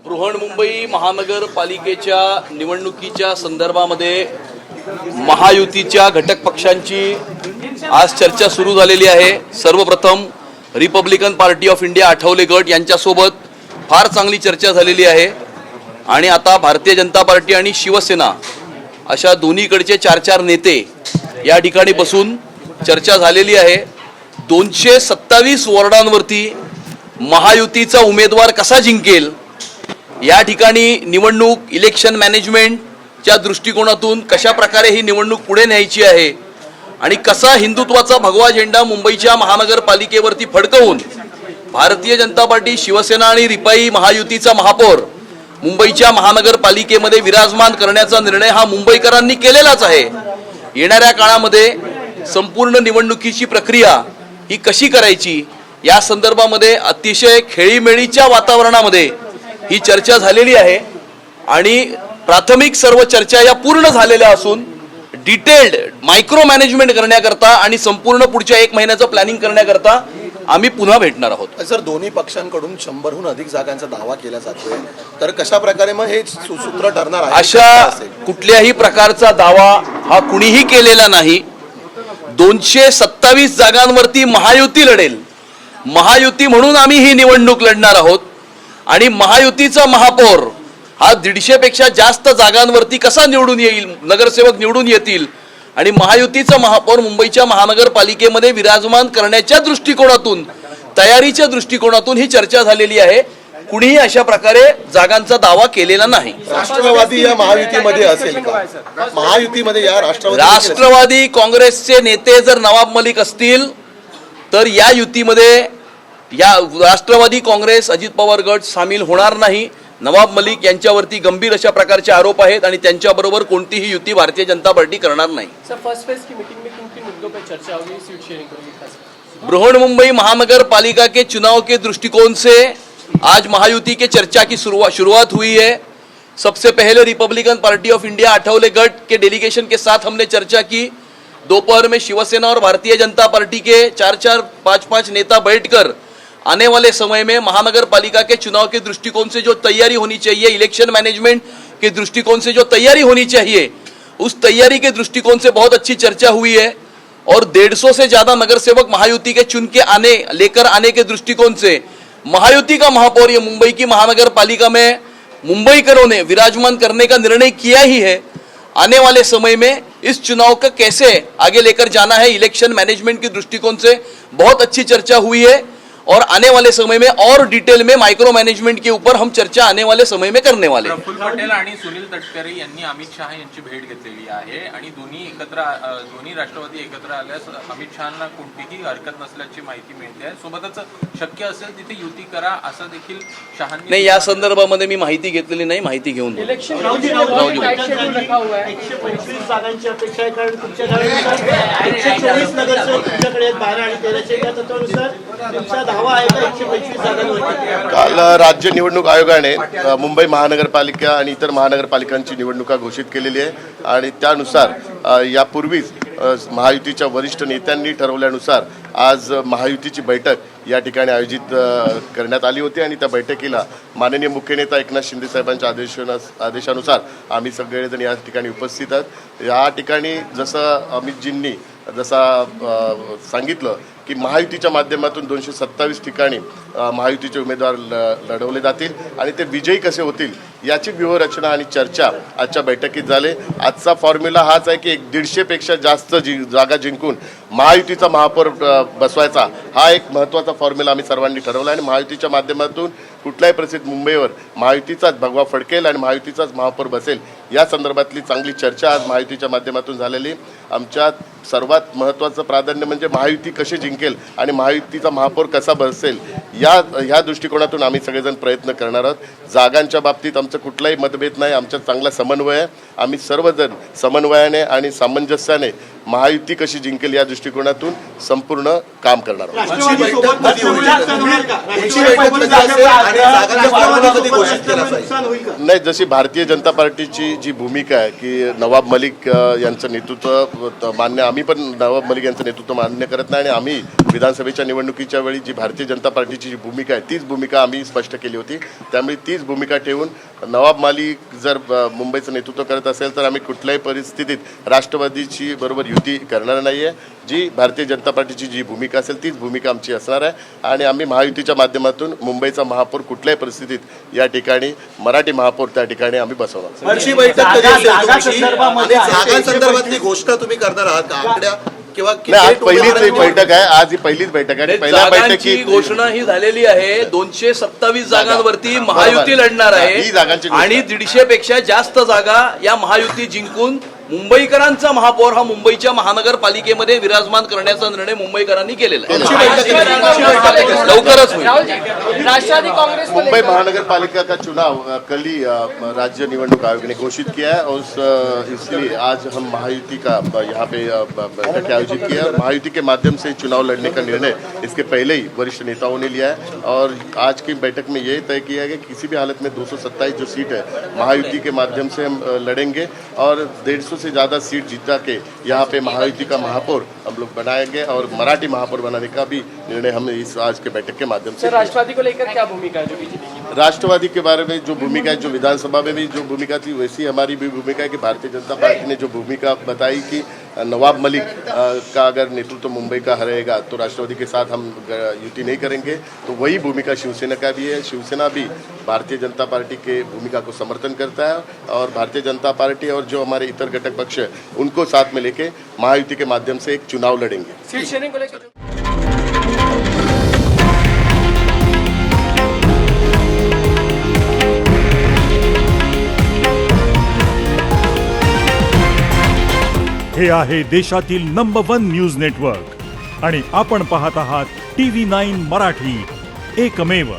बृहन्मुंबई महानगरपालिकेच्या निवडणुकीच्या संदर्भामध्ये महायुतीच्या घटक पक्षांची आज चर्चा सुरू झालेली आहे। सर्वप्रथम Republican party of India Athawale गट यांच्यासोबत फार चांगली चर्चा झालेली आहे आणि आता भारतीय जनता पार्टी आणि शिवसेना अशा दोन्हीकडचे 4-4 नेते या ठिकाणी बसून चर्चा झालेली आहे। 227 वॉर्डांवरती महायुतीचा उमेदवार कसा जिंकेल या ठिकाणी निवडणूक इलेक्शन मॅनेजमेंटच्या दृष्टिकोनातून कशा प्रकारे ही निवडणूक पुढे न्यायची आहे आणि कसा हिंदुत्वाचा भगवा झेंडा मुंबईच्या महानगरपालिकेवरती फडकवून भारतीय जनता पार्टी शिवसेना आणि रिपाई महायुतीचा महापौर मुंबईच्या महानगरपालिकेमध्ये विराजमान करण्याचा निर्णय हा मुंबईकरांनी केलेलाच आहे। येणाऱ्या काळामध्ये संपूर्ण निवडणुकीची प्रक्रिया ही कशी करायची या संदर्भामध्ये अतिशय खेळीमेळीच्या वातावरणामध्ये ही चर्चा झालेली आहे आणि प्राथमिक सर्व चर्चा या पूर्ण झालेल्या असून डिटेल्ड मायक्रो मॅनेजमेंट करण्याकरता आणि संपूर्ण पुढच्या 1 महिन्याचं प्लॅनिंग करण्याकरता आम्ही पुन्हा भेटणार आहोत। सर, दोन्ही पक्षांकडून 100हून अधिक जागांचा दावा केला जातोय, तर कशा प्रकारे मग हे सूत्र ठरणार आहे? अशा कुठल्याही प्रकारचा दावा हा कुणीही केलेला नाही। 227 जागांवरती महायुती लढेल, महायुती म्हणून आम्ही ही निवडणूक लढणार आहोत आणि महायुतीचा महापौर हा 150 पेक्षा जास्त जागांवरती कसा निवडून येईल, नगरसेवक निवडून येतील आणि महायुतीचा महापौर मुंबईच्या महानगरपालिकेमध्ये विराजमान करण्याच्या दृष्टिकोनातून तयारीच्या दृष्टिकोनातून ही चर्चा झालेली आहे। कुणीही अशा प्रकारे जागांचा दावा केलेला नाही। राष्ट्रवादी या महायुतीमध्ये असेल का? महायुतीमध्ये या राष्ट्रवादी काँग्रेसचे नेते जर नवाब मलिक असतील तर या युतीमध्ये या राष्ट्रवादी काँग्रेस अजित पवार गट सामील होणार नाही। नवाब मलिक यांच्यावरती गंभीर अशा प्रकारचे आरोप आहेत आणि त्यांच्याबरोबर कोणतीही युती भारतीय जनता पार्टी करणार नाही। फर्स्ट फेज की मीटिंग में किन किन मुद्दों पर चर्चा होगी, सीट शेयरिंग पर? बृहन्मुंबई महानगर पालिका के चुनाव के दृष्टिकोण से आज महायुति के चर्चा की शुरुआत हुई है। सबसे पहले Republican party of India Athawale गट के डेलीगेशन के साथ हमने चर्चा की। दोपहर में शिवसेना और भारतीय जनता पार्टी के 4-4, 5-5 नेता बैठकर आने वाले समय में महानगर पालिका के चुनाव के दृष्टिकोण से जो तैयारी होनी चाहिए, इलेक्शन मैनेजमेंट के दृष्टिकोण से जो तैयारी होनी चाहिए, उस तैयारी के दृष्टिकोण से बहुत अच्छी चर्चा हुई है और 150 से ज्यादा नगरसेवक महायुति के चुन के लेकर आने के दृष्टिकोण से महायुति का महापौर ये मुंबई की महानगर पालिका में मुंबईकरों ने विराजमान करने का निर्णय किया ही है। आने वाले समय में इस चुनाव का कैसे आगे लेकर जाना है, इलेक्शन मैनेजमेंट के दृष्टिकोण से बहुत अच्छी चर्चा हुई है और आने वाले समय में और डिटेल में माइक्रो मैनेजमेंट के ऊपर हम चर्चा आने वाले समय में करने वाले हैं। प्रफुल्ल पटेल आणि सुनील तटकरे यांनी अमित शहा यांची भेट घेतलेली आहे आणि दोन्ही राष्ट्रवादी एकत्र आल्यास अमित शहांना कोणतीही हरकत नसल्याची माहिती मिळते आहे। सोबतच शक्य असेल तिथे युती करा असं देखील शहांनी नाही, या संदर्भामध्ये मी माहिती घेतलेली नाही, माहिती घेऊन इलेक्शन रखा हुआ है। 125 जागांची अपेक्षा आहे, कारण तुमच्याकडे 124 नगरसेवक तुमच्याकडे आहेत, 12 आणि 13च्या या तत्वानुसार तुमचा दावा आहे का 125 जागांवरती? काल राज्य निवडणूक आयोगाने मुंबई महानगरपालिका आणि इतर महानगरपालिकांची निवडणुका घोषित केलेली आहे आणि त्यानुसार यापूर्वीच महायुतीच्या वरिष्ठ नेत्यांनी ठरवल्यानुसार आज महायुतीची बैठक या ठिकाणी आयोजित करण्यात आली होती आणि त्या बैठकीला माननीय मुख्य नेता एकनाथ शिंदे साहेबांच्या आदेशानुसार आम्ही सगळेजण या ठिकाणी उपस्थित आहोत। या ठिकाणी जसं अमितजींनी सांगितलं की महायुतीच्या माध्यमातून 227 ठिकाणी महायुतीचे उमेदवार लढवले जातील आणि ते विजयी कसे होतील याची व्यूहरचना आणि चर्चा आजच्या बैठकीत झाली। आजचा फॉर्म्युला हाच आहे की 150 पेक्षा जास्त जागा जिंकून महायुतीचा महापौर बसवायचा हा एक महत्त्वाचा फॉर्म्युला आम्ही सर्वांनी ठरवला आणि महायुतीच्या माध्यमातून कुठल्याही परिस्थितीत मुंबईवर महायुतीचाच भगवा फडकेल आणि महायुतीचाच महापौर बसेल या संदर्भातली चांगली चर्चा आज महायुतीच्या माध्यमातून झालेली। आमच्या सर्वात महत्त्वाचं प्राधान्य म्हणजे महायुती कशी जिंकेल आणि महायुतीचा महापौर कसा बसेल ह्या दृष्टिकोनातून आम्ही सगळेजण प्रयत्न करणार आहोत। जागांच्या बाबतीत आमचं कुठलाही मतभेद नाही, आमच्यात चांगला समन्वय आहे। आम्ही सर्वजण समन्वयाने आणि सामंजस्याने महायुती कशी जिंकेल या दृष्टिकोनातून संपूर्ण काम करणार आहोत. राष्ट्रवादीसोबत चर्चा होणार का? नुकसान होईल का? नाही, जशी भारतीय जनता पार्टीची जी भूमिका आहे की नवाब मलिक यांचं नेतृत्व मान्य, आम्ही पण नवाब मलिक यांचं नेतृत्व मान्य करत नाही आणि आम्ही विधानसभेच्या निवडणुकीच्या वेळी जी भारतीय जनता पार्टीची जी भूमिका आहे तीच भूमिका आम्ही स्पष्ट केली होती. त्यामुळे तीच भूमिका ठेवून नवाब मलिक जर मुंबईचं नेतृत्व करत असेल तर आम्ही कुठल्याही परिस्थितीत राष्ट्रवादीची बरोबर युती करणार नाही आहे. जी भारतीय जनता पार्टीची जी भूमिका असेल तीच भूमिका आमची असणार आहे आणि आम्ही महायुतीच्या माध्यमातून मुंबईचा महापौर कुठल्याही परिस्थितीत या ठिकाणी मराठी महापौर त्या ठिकाणी आम्ही बसवणार. हर्षी बैठक कधी असेल तुमची? आणि जागांसंदर्भातली घोषणा तुम्ही करणार आहात का? आकड्या किंवा नाही, आज पहिलीच एक बैठक आहे, आज ही पहिलीच बैठक आहे. पहिल्या जागांची बैठकीत घोषणा ही झालेली आहे. 227 जागांवरती महायुती लढणार ही आहे जागांची घोषणा. आणि 150 पेक्षा जास्त जागा या महायुती जिंकून मुंबईकरांचा महापौर हा मुंबईच्या महानगरपालिकेमध्ये विराजमान करण्याचा निर्णय मुंबईकरांनी केलेला आहे. लवकरच होईल. राष्ट्रवादी कांग्रेस को मुंबई महानगरपालिका का चुनाव कल ही राज्य निवडणूक आयोग ने घोषित किया है और इसलिए आज हम महायुति का यहाँ पे बैठक आयोजित किया है. महायुति के माध्यम से चुनाव लड़ने का निर्णय इसके पहले ही वरिष्ठ नेताओं ने लिया है और आज की बैठक में ये तय किया गया कि किसी भी हालत में 227 जो सीट है महायुति के माध्यम से हम लड़ेंगे और 150 से ज़्यादा सीट जीता के यहाँ पे महायुति का महापौर हम लोग बनाएंगे और मराठी महापौर बनाने का भी निर्णय हमने इस आज के बैठक के माध्यम से सर, राष्ट्रवादी को लेकर क्या भूमिका है जो बीजेपी की? राष्ट्रवादी के बारे में जो भूमिका है, जो विधानसभा में भी जो भूमिका थी वैसी हमारी भी भूमिका है कि भारतीय जनता पार्टी ने जो भूमिका बताई कि नवाब मलिक का अगर नेतृत्व मुंबई का रहेगा तो राष्ट्रवादी के साथ हम युति नहीं करेंगे, तो वही भूमिका शिवसेना का भी है. शिवसेना भी भारतीय जनता पार्टी के भूमिका को समर्थन करता है और भारतीय जनता पार्टी और जो हमारे इतर घटक पक्ष है उनको साथ में लेके महायुति के माध्यम से एक चुनाव लड़ेंगे. सीट शेयरिंग को लेकर हे आहे देशातील नंबर 1 न्यूज नेटवर्क आणि आपण पाहत आहात TV9 मराठी, एकमेव.